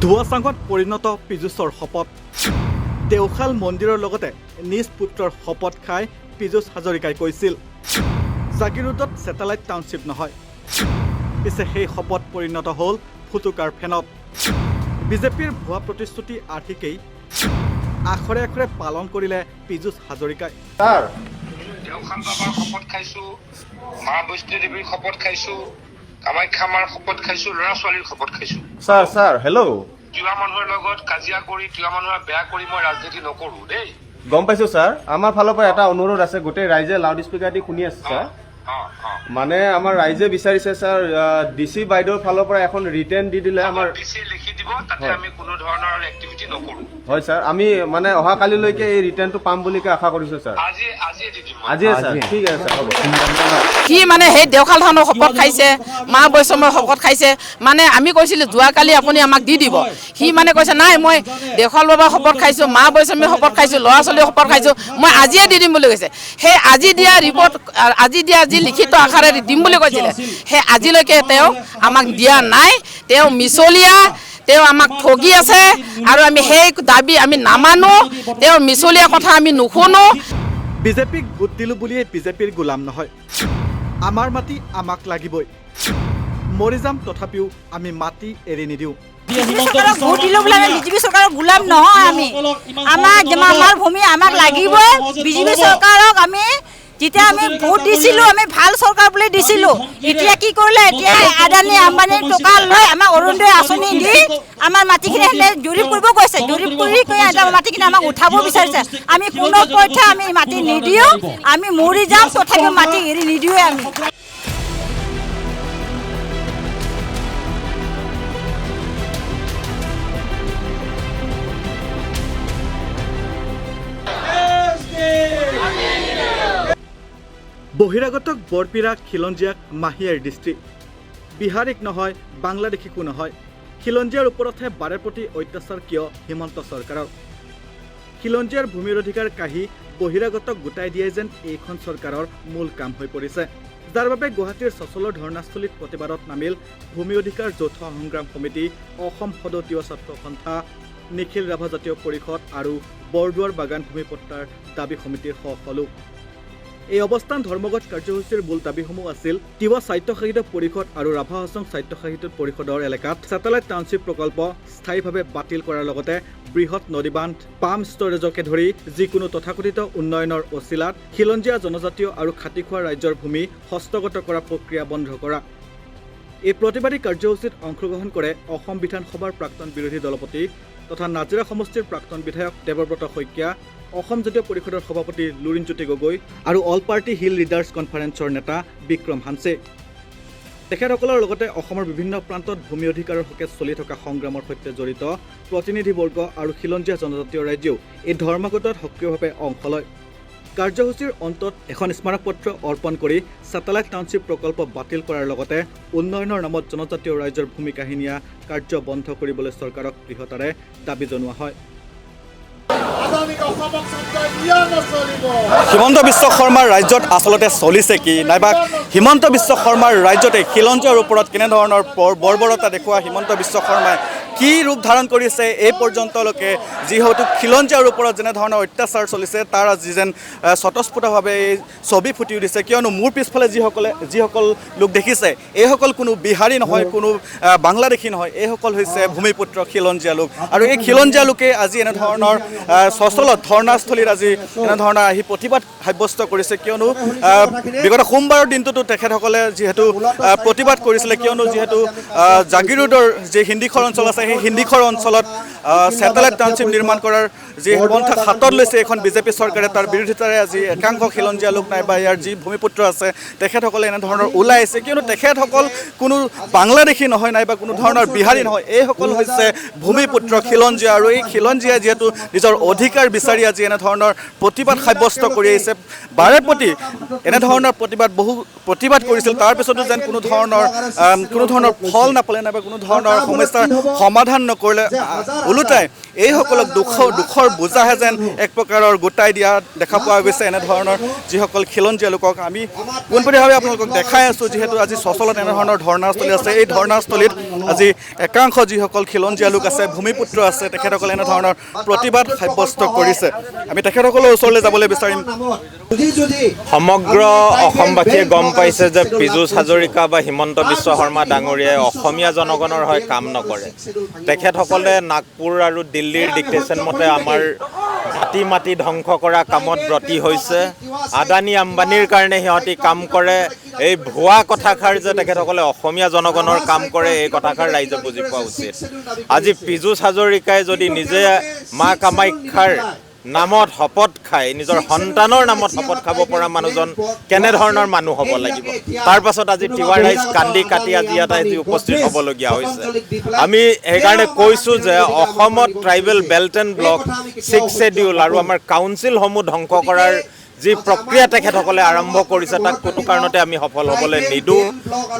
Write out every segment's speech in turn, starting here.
ধোঁৱাচাঙত পৰিণত পীযুষৰ শপত দেওশাল মন্দিৰৰ লগতে নিজ পুত্ৰৰ শপত খাই পীযুষ হাজৰিকাই কৈছিল জাগিৰোডত ছেটেলাইট টাউনশ্বিপ নহয় পিছে সেই শপত পৰিণত হ'ল ফুটুকাৰ ফেনত বিজেপিৰ ভুৱা প্ৰতিশ্ৰুতি আৰ্হিকেই আখৰে আখৰে পালন কৰিলে পীযুষ হাজৰিকাই স্যাৰ দেওখান বাবাৰ শপত খাইছো মা বৈষ্ণো দেৱীৰ শপত খাইছো কামাখ্যা মাৰ শপত খাইছো ল'ৰা ছোৱালীৰ শপত খাইছো স্যাৰ হেল্ল' তিৱা মানুহৰ লগত কাজিয়া কৰি তিৱা মানুহৰ বেয়া কৰি মই ৰাজনীতি নকৰো দেই গম পাইছো স্যাৰ আমাৰ ফালৰ পৰা এটা অনুৰোধ আছে গোটেই ৰাইজে লাউড স্পিকাৰ দি শুনি আছে স্যাৰ মানে আমাৰ ৰাইজে বিচাৰিছে স্যাৰ ডিসি বাইদেউৰ ফালৰ পৰা এখন ৰিটেন দি দিলে আমাৰ ডিসি লিখি দিব তাতে আমি কোনো ধৰণৰ এক্টিভিটি নকৰো হয় স্যাৰ আমি মানে অহা কালিলৈকে এই ৰিটেনটো পাম বুলিকে আশা কৰিছো স্যাৰ আজি দি দিম আজি স্যাৰ ঠিক আছে স্যাৰ হ'ব সি মানে সেই দেওশাল থানৰ শপত খাইছে মা বৈষ্ণৱৰ শপত খাইছে মানে আমি কৈছিলোঁ যোৱাকালি আপুনি আমাক দি দিব সি মানে কৈছে নাই মই দেওশাল বাবাৰ শপত খাইছোঁ মা বৈষ্ণৱীৰ শপত খাইছোঁ ল'ৰা ছোৱালীৰ শপত খাইছোঁ মই আজিয়ে দি দিম বুলি কৈছে সেই আজি দিয়া ৰিপৰ্ট আজি দিয়া যি লিখিত আকাৰে দিম বুলি কৈছিলে সেই আজিলৈকে তেওঁ আমাক দিয়া নাই তেওঁ মিছলীয়া তেওঁ আমাক ঠগি আছে আৰু আমি সেই দাবী আমি নামানো তেওঁৰ মিছলীয়া কথা আমি নুশুনো বিজেপিক ভোট দিলোঁ বুলিয়ে বিজেপিৰ গোলাম নহয় আমাৰ মাটি আমাক লাগিবই মৰি যাম তথাপিও আমি মাটি এৰি নিদিওঁ ভোট দিলোঁ বোলে আমি বিজেপি চৰকাৰৰ গোলাম নহয় আমি আমাক আমাৰ ভূমি আমাক লাগিবই বিজেপি চৰকাৰক আমি যেতিয়া আমি ভোট দিছিলোঁ আমি ভাল চৰকাৰ বুলি দিছিলোঁ এতিয়া কি কৰিলে এতিয়া আদানী আম্বানীৰ টকা লৈ আমাক অৰুণোদয় আঁচনি দি আমাৰ মাটিখিনি জৰীপ কৰিব গৈছে জৰীপ কৰি আমাৰ মাটিখিনি আমাক উঠাব বিচাৰিছে আমি পুনৰ পক্ষে আমি মাটি নিদিওঁ আমি মৰি যাম তথাপিও মাটি এৰি নিদিওঁৱে আমি বহিৰাগতক বৰপীৰা খিলঞ্জীয়াক মাহিয়াৰ দৃষ্টি বিহাৰীক নহয় বাংলাদেশীকো নহয় খিলঞ্জীয়াৰ ওপৰতহে বাৰে প্ৰতি অত্যাচাৰ কিয় হিমন্ত চৰকাৰৰ খিলঞ্জীয়াৰ ভূমিৰ অধিকাৰ কাঢ়ি বহিৰাগতক গোটাই দিয়াই যেন এইখন চৰকাৰৰ মূল কাম হৈ পৰিছে যাৰ বাবে গুৱাহাটীৰ চচলৰ ধৰ্ণাস্থলীত প্ৰতিবাদত নামিল ভূমি অধিকাৰ যৌথ সংগ্ৰাম সমিতি অসম সদৌতীয় ছাত্ৰ সন্থা নিখিল ৰাভা জাতীয় পৰিষদ আৰু বৰদুৱাৰ বাগান ভূমিপট্টাৰ দাবী সমিতিৰ লোক এই অৱস্থান ধৰ্মঘট কাৰ্যসূচীৰ মূল দাবীসমূহ আছিল তিৱা স্বায়ত্তশাসিত পৰিষদ আৰু ৰাভা হাছং স্বায়ত্তশাসিত পৰিষদৰ এলেকাত ছেটেলাইট টাউনশ্বিপ প্ৰকল্প স্থায়ীভাৱে বাতিল কৰাৰ লগতে বৃহৎ নদীবান্ধ পাম ষ্টৰেজকে ধৰি যিকোনো তথাকথিত উন্নয়নৰ অচিলাত খিলঞ্জীয়া জনজাতীয় আৰু খাটিখোৱা ৰাজ্যৰ ভূমি হস্তগত কৰা প্ৰক্ৰিয়া বন্ধ কৰা এই প্ৰতিবাদী কাৰ্যসূচীত অংশগ্ৰহণ কৰে অসম বিধানসভাৰ প্ৰাক্তন বিৰোধী দলপতি তথা নাজিৰা সমষ্টিৰ প্ৰাক্তন বিধায়ক দেৱব্ৰত শইকীয়া অসম জাতীয় পৰিষদৰ সভাপতি লুৰিণজ্যোতি গগৈ আৰু অল পাৰ্টি হিল লিডাৰ্ছ কনফাৰেন্সৰ নেতা বিক্ৰম হানছে তেখেতসকলৰ লগতে অসমৰ বিভিন্ন প্ৰান্তত ভূমি অধিকাৰৰ হকে চলি থকা সংগ্ৰামৰ সৈতে জড়িত প্ৰতিনিধিবৰ্গ আৰু খিলঞ্জীয়া জনজাতীয় ৰাজ্যও এই ধৰ্মঘটত সক্ৰিয়ভাৱে অংশ লয় কাৰ্যসূচীৰ অন্তত এখন স্মাৰকপত্ৰ অৰ্পণ কৰি ছেটেলাইট টাউনশ্বিপ প্ৰকল্প বাতিল কৰাৰ লগতে উন্নয়নৰ নামত জনজাতীয় ৰাইজৰ ভূমি কাহিনীয়া কাৰ্য বন্ধ কৰিবলৈ চৰকাৰক দৃঢ়তাৰে দাবী জনোৱা হয় হিমন্ত বিশ্ব শৰ্মাৰ ৰাজ্যত আচলতে চলিছে কি নাইবা হিমন্ত বিশ্ব শৰ্মাৰ ৰাজ্যতে খিলঞ্জীয়াৰ ওপৰত কেনেধৰণৰ বৰ্বৰতা দেখুওৱা হিমন্ত বিশ্ব শৰ্মাই কি ৰূপ ধাৰণ কৰিছে এই পৰ্যন্তলৈকে যিহেতু খিলঞ্জীয়াৰ ওপৰত যেনেধৰণৰ অত্যাচাৰ চলিছে তাৰ আজি যেন স্বতঃস্ফূৰ্তভাৱে এই ছবি ফুটি উঠিছে কিয়নো মোৰ পিছফালে যিসকল লোক দেখিছে এইসকল কোনো বিহাৰী নহয় কোনো বাংলাদেশী নহয় এইসকল হৈছে ভূমিপুত্ৰ খিলঞ্জীয়া লোক আৰু এই খিলঞ্জীয়া লোকে আজি এনেধৰণৰ চচলত ধৰ্ণাস্থলীত আজি এনেধৰণৰ আহি প্ৰতিবাদ সাব্যস্ত কৰিছে কিয়নো বিগত সোমবাৰৰ দিনটোতো তেখেতসকলে যিহেতু প্ৰতিবাদ কৰিছিলে কিয়নো যিহেতু জাগিৰোডৰ যি হিন্দীখৰ অঞ্চল আছে সেই হিন্দীখৰ অঞ্চলত ছেটেলাইট টাউনশ্বিপ নিৰ্মাণ কৰাৰ যি পন্থা হাতত লৈছে এখন বিজেপি চৰকাৰে তাৰ বিৰোধিতাৰে আজি একাংশ খিলঞ্জীয়া লোক নাইবা ইয়াৰ যি ভূমিপুত্ৰ আছে তেখেতসকলে এনেধৰণৰ ওলাই আহিছে কিয়নো তেখেতসকল কোনো বাংলাদেশী নহয় নাইবা কোনো ধৰণৰ বিহাৰী নহয় এইসকল হৈছে ভূমিপুত্ৰ খিলঞ্জীয়া আৰু এই খিলঞ্জীয়াই যিহেতু নিজৰ অধিকাৰ বিচাৰি আজি এনেধৰণৰ প্ৰতিবাদ সাব্যস্ত কৰি আহিছে বাৰে প্ৰতি এনেধৰণৰ প্ৰতিবাদ কৰিছিল তাৰপিছতো যেন কোনো ধৰণৰ ফল নাপালে নাইবা কোনো ধৰণৰ সমস্যাৰ সমাধান নকৰিলে ওলোটাই এইসকলক দুখৰ বোজাহে যেন এক প্ৰকাৰৰ গোটাই দিয়া দেখা পোৱা গৈছে। এনেধৰণৰ যিসকল খিলঞ্জীয়া লোকক আমি পোনপটীয়াভাৱে আপোনালোকক দেখাই আছোঁ, যিহেতু আজি চচলত এনেধৰণৰ ধৰ্ণাস্থলী আছে। এই ধৰ্ণাস্থলীত আজি একাংশ যিসকল খিলঞ্জীয়া লোক আছে, ভূমিপুত্ৰ আছে, তেখেতসকলে এনেধৰণৰ প্ৰতিবাদ সাব্যস্ত কৰিছে। আমি তেখেতসকলৰ ওচৰলৈ যাবলৈ বিচাৰিম। সমগ্ৰ অসমবাসীয়ে গম পাইছে যে পীযুষ হাজৰিকা বা হিমন্ত বিশ্ব শৰ্মা ডাঙৰীয়াই অসমীয়া জনগণৰ হৈ কাম নকৰে। তেখেতসকলে নাগপুৰ আৰু দিল্লীৰ ডিক্টেশ্যন মতে আমাৰ মাটি ধ্বংস কৰা কামত ব্ৰতী হৈছে। আদানী আম্বানীৰ কাৰণে সিহঁতি কাম কৰে। এই ভুৱা কথাষাৰ যে তেখেতসকলে অসমীয়া জনগণৰ কাম কৰে, এই কথাষাৰ ৰাইজে বুজি পোৱা উচিত। আজি পীযুষ হাজৰিকাই যদি নিজে মা কামাখ্যাৰ নামত শপত খায়, নিজৰ সন্তানৰ নামত শপত খাব পৰা মানুহজন কেনেধৰণৰ মানুহ হ'ব লাগিব। তাৰ পাছত আজি তিৱা ৰাইজ কান্দি কাটি আজি ইয়াত আজি উপস্থিত হ'বলগীয়া হৈছে। আমি সেইকাৰণে কৈছোঁ যে অসমত tribal belt and block 6 schedule আৰু আমাৰ কাউন্সিলসমূহ ধ্বংস কৰাৰ যি প্ৰক্ৰিয়া তেখেতসকলে আৰম্ভ কৰিছে, তাক কোনো কাৰণতে আমি সফল হ'বলৈ নিদিওঁ।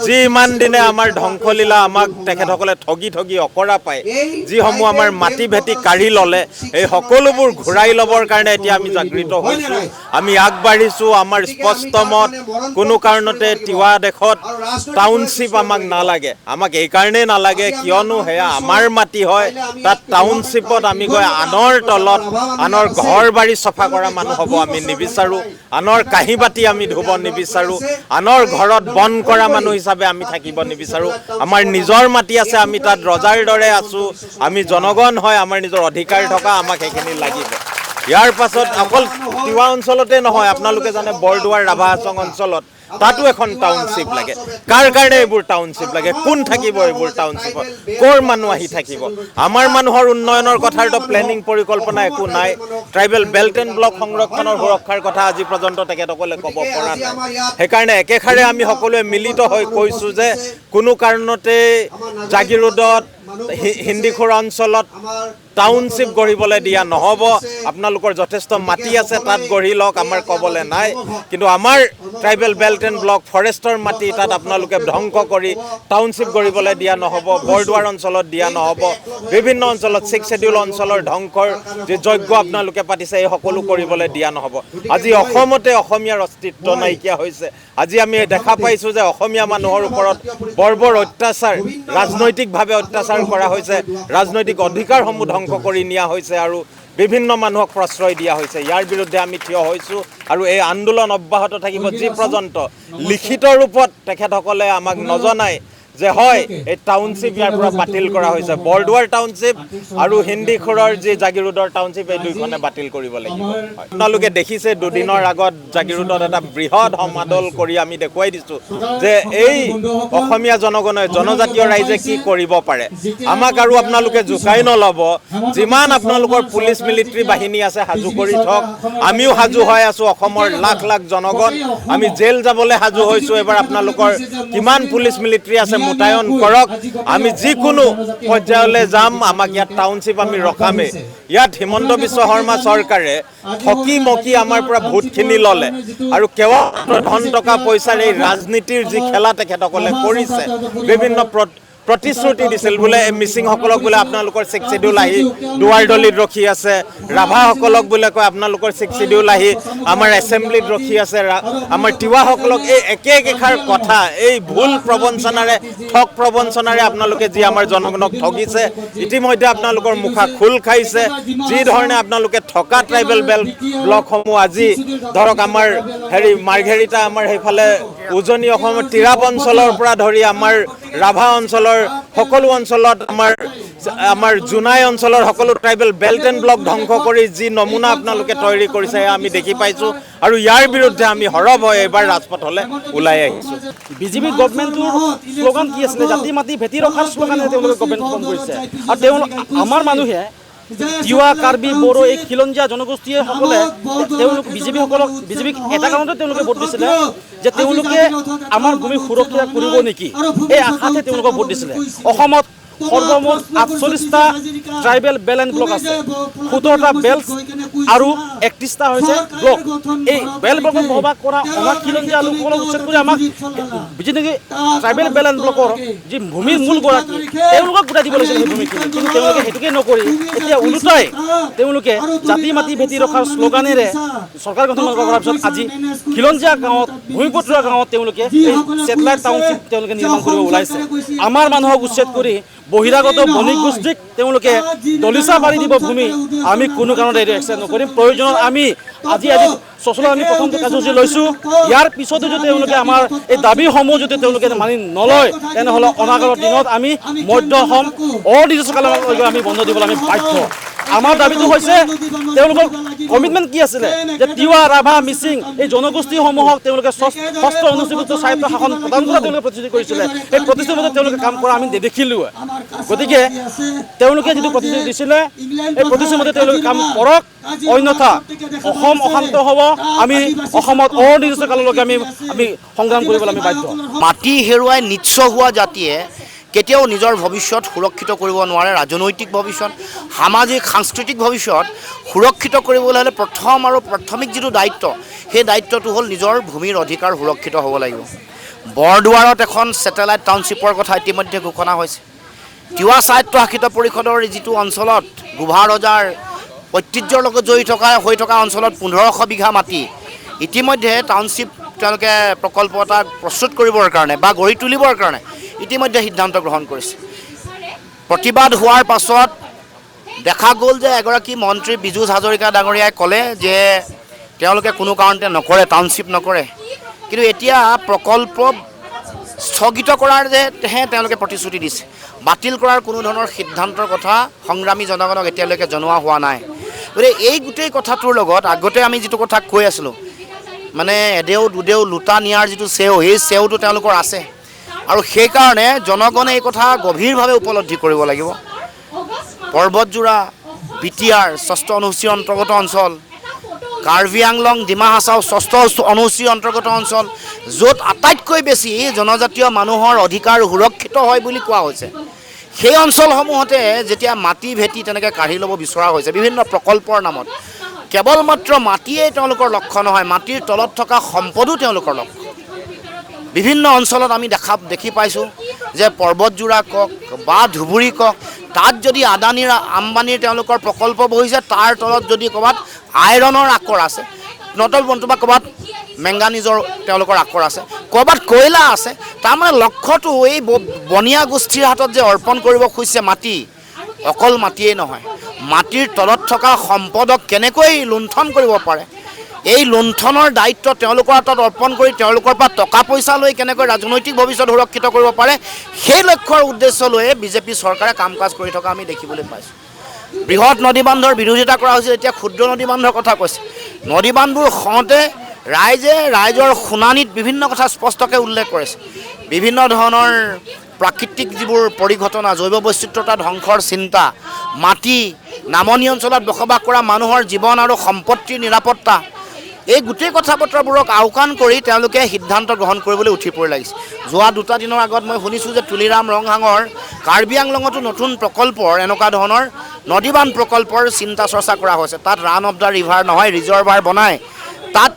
যি ইমান দিনে আমাৰ ধ্বংসলীলা আমাক তেখেতসকলে ঠগি অকৰা পায়, যিসমূহ আমাৰ মাটি ভেটি কাঢ়ি ল'লে, এই সকলোবোৰ ঘূৰাই ল'বৰ কাৰণে এতিয়া আমি জাগৃত হৈছোঁ, আমি আগবাঢ়িছোঁ। আমাৰ স্পষ্ট মত, কোনো কাৰণতে তিৱা দেশত টাউনশ্বিপ আমাক নালাগে। আমাক এইকাৰণেই নালাগে কিয়নো সেয়া আমাৰ মাটি হয়। তাত টাউনশ্বিপত আমি গৈ আনৰ তলত আনৰ ঘৰ বাৰী চফা কৰা মানুহ হ'ব আমি নিবিচাৰোঁ। আনৰ কাঁহী বাতি আমি ধুব নিবিচাৰোঁ। আনৰ ঘৰত বন কৰা মানুহ হিচাপে আমি থাকিব নিবিচাৰোঁ। আমাৰ নিজৰ মাটি আছে, আমি তাত ৰজাৰ দৰে আছোঁ। আমি জনগণ হয়, আমাৰ নিজৰ অধিকাৰ থকা, আমাক সেইখিনি লাগিব। ইয়াৰ পাছত অকল তিৱা অঞ্চলতে নহয়, আপোনালোকে জানে বৰদোৱাৰ ৰাভা হাছং অঞ্চলত তাতো এখন টাউনশ্বিপ লাগে। কাৰ কাৰণে এইবোৰ টাউনশ্বিপ লাগে? কোন থাকিব এইবোৰ টাউনশ্বিপত? ক'ৰ মানুহ আহি থাকিব? আমাৰ মানুহৰ উন্নয়নৰ কথাৰতো প্লেনিং পৰিকল্পনা একো নাই। ট্ৰাইবেল বেল্ট এণ্ড ব্লক সংৰক্ষণৰ সুৰক্ষাৰ কথা আজি পৰ্যন্ত তেখেতসকলে ক'ব পৰা নাই। সেইকাৰণে একেষাৰে আমি সকলোৱে মিলিত হৈ কৈছোঁ যে কোনো কাৰণতে জাগিৰোডত, হিন্দীখোৰা অঞ্চলত টাউনশ্বিপ গঢ়িবলৈ দিয়া নহ'ব। আপোনালোকৰ যথেষ্ট মাটি আছে, তাত গঢ়ি লওক, আমাৰ ক'বলৈ নাই। কিন্তু আমাৰ ট্ৰাইবেল বেল্ট এণ্ড ব্লক ফৰেষ্টৰ মাটি তাত আপোনালোকে ধ্বংস কৰি টাউনশ্বিপ গঢ়িবলৈ দিয়া নহ'ব। বৰদোৱাৰ অঞ্চলত দিয়া নহ'ব। বিভিন্ন অঞ্চলত 6 শেডিউল অঞ্চলৰ ধ্বংসৰ যি যজ্ঞ আপোনালোকে পাতিছে, এই সকলো কৰিবলৈ দিয়া নহ'ব। আজি অসমতে অসমীয়াৰ অস্তিত্ব নাইকিয়া হৈছে। আজি আমি দেখা পাইছোঁ যে অসমীয়া মানুহৰ ওপৰত বৰ্বৰ অত্যাচাৰ, ৰাজনৈতিকভাৱে অত্যাচাৰ কৰা হৈছে। ৰাজনৈতিক অধিকাৰসমূহ ধ্বংস কৰি নিয়া হৈছে আৰু বিভিন্ন মানুহক প্ৰশ্ৰয় দিয়া হৈছে। ইয়াৰ বিৰুদ্ধে আমি থিয় হৈছোঁ আৰু এই আন্দোলন অব্যাহত থাকিব যি পৰ্যন্ত লিখিত ৰূপত তেখেতসকলে আমাক নজনায় যে হয় এই টাউনশ্বিপ ইয়াৰ পৰা বাতিল কৰা হৈছে। বৰদোৱাৰ টাউনশ্বিপ আৰু হিন্দীখোৰৰ যি জাগিৰোডৰ টাউনশ্বিপ, এই দুইখনে বাতিল কৰিব লাগিব। আপোনালোকে দেখিছে দুদিনৰ আগত জাগিৰোডত এটা বৃহৎ সমাদল কৰি আমি দেখুৱাই দিছোঁ যে এই অসমীয়া জনগণে, জনজাতীয় ৰাইজে কি কৰিব পাৰে। আমাক আৰু আপোনালোকে জোকাই নল'ব। যিমান আপোনালোকৰ পুলিচ মিলিটাৰী বাহিনী আছে সাজু কৰি থওক। আমিও সাজু হৈ আছোঁ। অসমৰ লাখ লাখ জনগণ আমি জেল যাবলৈ সাজু হৈছোঁ। এবাৰ আপোনালোকৰ কিমান পুলিচ মিলিটাৰী আছে মোতায়ন কৰক। আমি যিকোনো পৰ্যায়লৈ যাম। আমাক ইয়াত টাউনশ্বিপ আমি ৰখামেই। ইয়াত হিমন্ত বিশ্ব শৰ্মা চৰকাৰে ঠকি মকি আমাৰ পৰা ভোটখিনি ল'লে আৰু কেৱল ধন টকা পইচাৰ এই ৰাজনীতিৰ যি খেলা তেখেতসকলে কৰিছে, বিভিন্ন প্ৰতিশ্ৰুতি দিছিল বোলে মিচিংসকলক বোলে আপোনালোকৰ 6 শেডিউল আহি দুৱাৰ দলিত ৰখি আছে, ৰাভাসকলক বোলে কয় আপোনালোকৰ 6 শেডিউল আহি আমাৰ এছেম্বলিত ৰখি আছে, আমাৰ তিৱাসকলক এই একেষাৰ কথা, এই ভুল প্ৰবঞ্চনাৰে, ঠগ প্ৰবঞ্চনাৰে আপোনালোকে যি আমাৰ জনগণক ঠগিছে। ইতিমধ্যে আপোনালোকৰ মুখা খোল খাইছে। যি ধৰণে আপোনালোকে থকা ট্ৰাইবেল বেল্ট ব্লকসমূহ আজি ধৰক আমাৰ মাৰ্ঘেৰিটা, আমাৰ সেইফালে উজনি অসমৰ তিৰাপ অঞ্চলৰ পৰা ধৰি আমাৰ ৰাভা অঞ্চলৰ সকলো অঞ্চলত, আমাৰ জোনাই অঞ্চলৰ সকলো ট্ৰাইবেল বেল্ট এণ্ড ব্লক ধ্বংস কৰি যি নমুনা আপোনালোকে তৈয়াৰী কৰিছে, সেয়া আমি দেখি পাইছোঁ আৰু ইয়াৰ বিৰুদ্ধে আমি সৰব হৈ এইবাৰ ৰাজপথলৈ ওলাই আহিছোঁ। বিজেপি গভমেণ্টটোৰ শ্লোগান কি আছিলে? জাতি মাটি ভেটি ৰখাৰ শ্লোগানে তেওঁলোকে গভমেণ্ট ফৰ্ম কৰিছে। আৰু আমাৰ মানুহে তিৱা, কাৰ্বি, বড়ো, এই খিলঞ্জীয়া জনগোষ্ঠীসকলে বিজেপিক এটা কাৰণতে তেওঁলোকে ভোট দিছিলে যে তেওঁলোকে আমাৰ ভূমি সুৰক্ষা কৰিব নেকি, এই আশাতে তেওঁলোকক ভোট দিছিলে। অসমত সৰ্বমুঠ 48টা ট্ৰাইবেল বেল এণ্ড ব্লক আছে, 17টা বেল্ট আৰু 31টা হৈছে ব্লক। এই বেল ব্লকক বসবাস কৰা অনা খিলঞ্জীয়া লোকসকলক উচ্ছেদ কৰি আমাক যি নেকি ট্ৰাইবেল বেল এণ্ড ব্লকৰ যি ভূমিৰ মূল গৰাকী তেওঁলোকক গোটাই দিব লাগিছিল সেই ভূমিখিনি, কিন্তু তেওঁলোকে সেইটোকে নকৰি এতিয়া ওলোটাই তেওঁলোকে জাতি মাটি ভেটি ৰখাৰ শ্লোগানেৰে চৰকাৰ গঠন কৰাৰ পিছত আজি খিলঞ্জীয়া গাঁৱত ভূমিপুত্ৰৰ গাঁৱত তেওঁলোকে ছেটেলাইট টাউনশ্বিপ তেওঁলোকে নিৰ্মাণ কৰিব ওলাইছে। আমাৰ মানুহক উচ্ছেদ কৰি বহিৰাগত বণিক গোষ্ঠীক তেওঁলোকে দলিচা পাৰি দিব ভূমি, আমি কোনো কাৰণতে এইটো একচেপ্ট নকৰিম। প্ৰয়োজনত আমি আজি চচলত আমি প্ৰথমটো কাৰ্যসূচী লৈছোঁ, ইয়াৰ পিছতো যদি তেওঁলোকে আমাৰ এই দাবীসমূহ যদি তেওঁলোকে মানি নলয় তেনেহ'লে অনাগত দিনত আমি মধ্য অসম অনিৰ্দিষ্টকাললৈকে আমি বন্ধ দিবলৈ আমি বাধ্য। আমাৰ দাবীটো হৈছে তেওঁলোকৰ কমিটমেণ্ট কি আছিলে যে তিৱা ৰাভা মিচিং এই জনগোষ্ঠীসমূহক তেওঁলোকে ষষ্ঠ অনুসূচীভুক্ত স্বায়ত্ব শাসন প্ৰদান কৰা তেওঁলোকে প্ৰতিশ্ৰুতি কৰিছিলে, সেই প্ৰতিশ্ৰুতিৰ মতে তেওঁলোকে কাম কৰা আমি নেদেখিলোঁ। গতিকে তেওঁলোকে যিটো প্ৰতিশ্ৰুতি দিছিলে এই প্ৰতিশ্ৰুতিৰ মতে তেওঁলোকে কাম কৰক, অন্যথা অসম অশান্ত হ'ব, আমি অসমত অনিৰ্দিষ্টকাললৈকে আমি সংগ্ৰাম কৰিবলৈ আমি বাধ্য। মাটি হেৰুৱাই নিঃস্ব হোৱা জাতিয়ে কেতিয়াও নিজৰ ভৱিষ্যত সুৰক্ষিত কৰিব নোৱাৰে। ৰাজনৈতিক ভৱিষ্যত, সামাজিক সাংস্কৃতিক ভৱিষ্যত সুৰক্ষিত কৰিবলৈ হ'লে প্ৰথম আৰু প্ৰাথমিক যিটো দায়িত্ব সেই দায়িত্বটো হ'ল নিজৰ ভূমিৰ অধিকাৰ সুৰক্ষিত হ'ব লাগিব। বৰদুৱাৰত এখন ছেটেলাইট টাউনশ্বিপৰ কথা ইতিমধ্যে ঘোষণা হৈছে। তিৱা স্বায়ত্তশাসিত পৰিষদৰ যিটো অঞ্চলত গোভা ৰজাৰ ঐতিহ্যৰ লগত জড়িত হৈ থকা অঞ্চলত 1500 বিঘা মাটি ইতিমধ্যে টাউনশ্বিপ তেওঁলোকে প্ৰকল্প এটা প্ৰস্তুত কৰিবৰ কাৰণে বা গঢ়ি তুলিবৰ কাৰণে ইতিমধ্যে সিদ্ধান্ত গ্ৰহণ কৰিছে। প্ৰতিবাদ হোৱাৰ পাছত দেখা গ'ল যে এগৰাকী মন্ত্ৰী বিজুচ হাজৰিকা ডাঙৰীয়াই ক'লে যে তেওঁলোকে কোনো কাৰণতে নকৰে, টাউনশ্বিপ নকৰে, কিন্তু এতিয়া প্ৰকল্প স্থগিত কৰাৰ যেহে তেওঁলোকে প্ৰতিশ্ৰুতি দিছে, বাতিল কৰাৰ কোনো ধৰণৰ সিদ্ধান্তৰ কথা সংগ্ৰামী জনগণক এতিয়ালৈকে জনোৱা হোৱা নাই। গতিকে এই গোটেই কথাটোৰ লগত আগতে আমি যিটো কথা কৈ আছিলোঁ, মানে এদেও দুদেও লোটা নিয়াৰ যিটো চেও, সেই চেওটো তেওঁলোকৰ আছে আৰু সেইকাৰণে জনগণে এই কথা গভীৰভাৱে উপলব্ধি কৰিব লাগিব। পৰ্বতজোৰা বিটিয়াৰ 6ষ্ঠ অনুসূচীৰ অন্তৰ্গত অঞ্চল, কাৰ্বি আংলং ডিমা হাছাও 6ষ্ঠ অনুসূচীৰ অন্তৰ্গত অঞ্চল, য'ত আটাইতকৈ বেছি জনজাতীয় মানুহৰ অধিকাৰ সুৰক্ষিত হয় বুলি কোৱা হৈছে, সেই অঞ্চলসমূহতে যেতিয়া মাটি ভেটি তেনেকৈ কাঢ়ি ল'ব বিচৰা হৈছে বিভিন্ন প্ৰকল্পৰ নামত, কেৱল মাত্ৰ মাটিয়েই তেওঁলোকৰ লক্ষ্য নহয়, মাটিৰ তলত থকা সম্পদো তেওঁলোকৰ লক্ষ্য। বিভিন্ন অঞ্চলত আমি দেখি পাইছোঁ যে পৰ্বতজোৰা কওক বা ধুবুৰী কওক, তাত যদি আদানীৰ আম্বানীৰ তেওঁলোকৰ প্ৰকল্প বহিছে, তাৰ তলত যদি ক'ৰবাত আইৰণৰ আকৰ আছে, নতুবা ক'ৰবাত মেংগানিজৰ তেওঁলোকৰ আকৰ আছে, ক'ৰবাত কয়লা আছে, তাৰমানে লক্ষ্যটো এই বনিয়া গোষ্ঠীৰ হাতত যে অৰ্পণ কৰিব খুজিছে মাটি, অকল মাটিয়েই নহয়, মাটিৰ তলত থকা সম্পদক কেনেকৈ লুণ্ঠন কৰিব পাৰে, এই লুণ্ঠনৰ দায়িত্ব তেওঁলোকৰ হাতত অৰ্পণ কৰি তেওঁলোকৰ পৰা টকা পইচা লৈ কেনেকৈ ৰাজনৈতিক ভৱিষ্যত সুৰক্ষিত কৰিব পাৰে, সেই লক্ষ্যৰ উদ্দেশ্য লৈয়ে বিজেপি চৰকাৰে কাম কাজ কৰি থকা আমি দেখিবলৈ পাইছোঁ। বৃহৎ নদী বান্ধৰ বিৰোধিতা কৰা হৈছিল, এতিয়া ক্ষুদ্ৰ নদী বান্ধৰ কথা কৈছে। নদী বান্ধবোৰ খওঁতে ৰাইজৰ শুনানিত বিভিন্ন কথা স্পষ্টকৈ উল্লেখ কৰিছে। বিভিন্ন ধৰণৰ প্ৰাকৃতিক যিবোৰ পৰিঘটনা, জৈৱ বৈচিত্ৰতা ধ্বংসৰ চিন্তা, মাটি, নামনি অঞ্চলত বসবাস কৰা মানুহৰ জীৱন আৰু সম্পত্তিৰ নিৰাপত্তা, এই গোটেই কথা বতৰাবোৰক আওকাণ কৰি তেওঁলোকে সিদ্ধান্ত গ্ৰহণ কৰিবলৈ উঠি পৰি লাগিছে। যোৱা 2টা দিনৰ আগত মই শুনিছোঁ যে তুলিৰাম ৰংহাঙৰ কাৰ্বি আংলঙতো নতুন প্ৰকল্পৰ এনেকুৱা ধৰণৰ নদীবান্ধ প্ৰকল্পৰ চিন্তা চৰ্চা কৰা হৈছে। তাত ৰান অফ দ্য ৰিভাৰ নহয়, ৰিজাৰ্ভাৰ বনাই তাত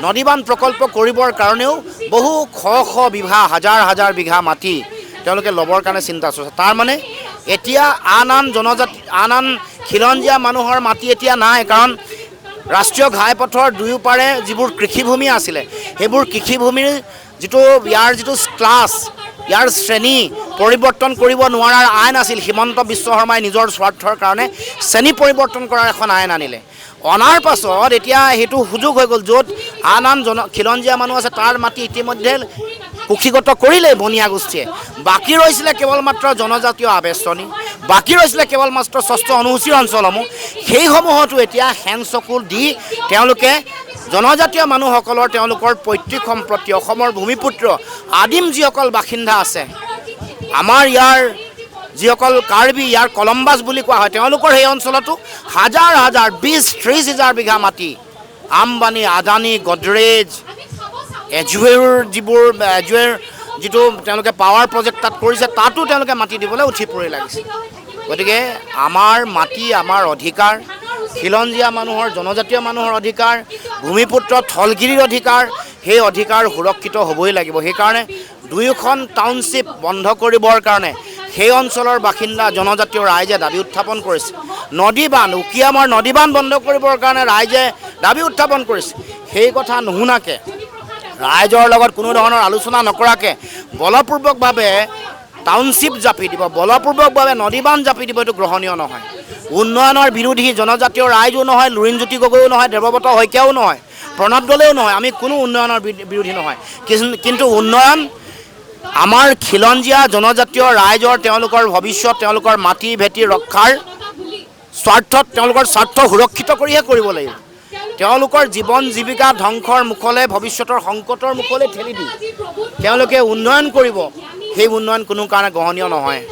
নদীবান্ধ প্ৰকল্প কৰিবৰ কাৰণেও বহু শ বিঘা, হাজাৰ বিঘা মাটি তেওঁলোকে ল'বৰ কাৰণে চিন্তা চৰ্চা। তাৰমানে এতিয়া আন খিলঞ্জীয়া মানুহৰ মাটি এতিয়া নাই, কাৰণ ৰাষ্ট্ৰীয় ঘাইপথৰ দুয়োপাৰে যিবোৰ কৃষিভূমি আছিলে, সেইবোৰ কৃষিভূমিৰ ইয়াৰ যিটো ক্লাছ, ইয়াৰ শ্ৰেণী পৰিৱৰ্তন কৰিব নোৱাৰাৰ আইন আছিল। হিমন্ত বিশ্ব শৰ্মাই নিজৰ স্বাৰ্থৰ কাৰণে শ্ৰেণী পৰিৱৰ্তন কৰাৰ এখন আইন আনিলে। অনাৰ পাছত এতিয়া সেইটো সুযোগ হৈ গ'ল, য'ত আন খিলঞ্জীয়া মানুহ আছে তাৰ মাটি ইতিমধ্যে কুক্ষিগত কৰিলে বনিয়া গোষ্ঠীয়ে। বাকী ৰৈছিলে কেৱল মাত্ৰ জনজাতীয় আৱেষ্টনী, বাকী ৰৈছিলে কেৱল মাত্ৰ 6ষ্ঠ অনুসূচীৰ অঞ্চলসমূহ, সেইসমূহতো এতিয়া হেং চকু দি তেওঁলোকে জনজাতীয় মানুহসকলৰ তেওঁলোকৰ পৈতৃক সম্পত্তি, অসমৰ ভূমিপুত্ৰ আদিম যিসকল বাসিন্দা আছে, আমাৰ ইয়াৰ যিসকল কাৰ্বি, ইয়াৰ কলম্বাছ বুলি কোৱা হয়, তেওঁলোকৰ সেই অঞ্চলতো হাজাৰ 20-30 হাজাৰ বিঘা মাটি আম্বানী, আদানী, গডৰেজ, এজুৱেৰ যিটো তেওঁলোকে পাৱাৰ প্ৰজেক্ট তাত কৰিছে তাতো তেওঁলোকে মাটি দিবলৈ উঠি পৰি লাগিছে। গতিকে আমাৰ মাটি আমাৰ অধিকাৰ, খিলঞ্জীয়া মানুহৰ জনজাতীয় মানুহৰ অধিকাৰ, ভূমিপুত্ৰ থলগিৰিৰ অধিকাৰ, সেই অধিকাৰ সুৰক্ষিত হ'বই লাগিব। সেইকাৰণে দুয়োখন টাউনশ্বিপ বন্ধ কৰিবৰ কাৰণে সেই অঞ্চলৰ বাসিন্দা জনজাতীয় ৰাইজে দাবী উত্থাপন কৰিছে। নদীবান্ধ উকিয়ামৰ নদীবান্ধ বন্ধ কৰিবৰ কাৰণে ৰাইজে দাবী উত্থাপন কৰিছে। সেই কথা নুশুনাকৈ ৰাইজৰ লগত কোনো ধৰণৰ আলোচনা নকৰাকৈ বলপূৰ্বকভাৱে টাউনশ্বিপ জাপি দিব, বলপূৰ্বকভাৱে নদীবান্ধ জাপি দিব, এইটো গ্ৰহণীয় নহয়। উন্নয়নৰ বিৰোধী জনজাতীয় ৰাইজো নহয়, লুৰিণজ্যোতি গগৈও নহয়, দেৱব্ৰত শইকীয়াও নহয়, প্ৰণৱ দলেও নহয়, আমি কোনো উন্নয়নৰ বিৰোধী নহয়। কিন্তু উন্নয়ন আমাৰ খিলঞ্জীয়া জনজাতীয় ৰাইজৰ তেওঁলোকৰ ভৱিষ্যত, তেওঁলোকৰ মাটি ভেটি ৰক্ষাৰ স্বাৰ্থত, তেওঁলোকৰ স্বাৰ্থ সুৰক্ষিত কৰিহে কৰিব লাগিব। তেওঁলোকৰ জীৱন জীৱিকা ধ্বংসৰ মুখলৈ, ভৱিষ্যতৰ সংকটৰ মুখলৈ ঠেলি দি তেওঁলোকে উন্নয়ন কৰিব, সেই উন্নয়ন কোনো কাৰণে গ্ৰহণীয় নহয়।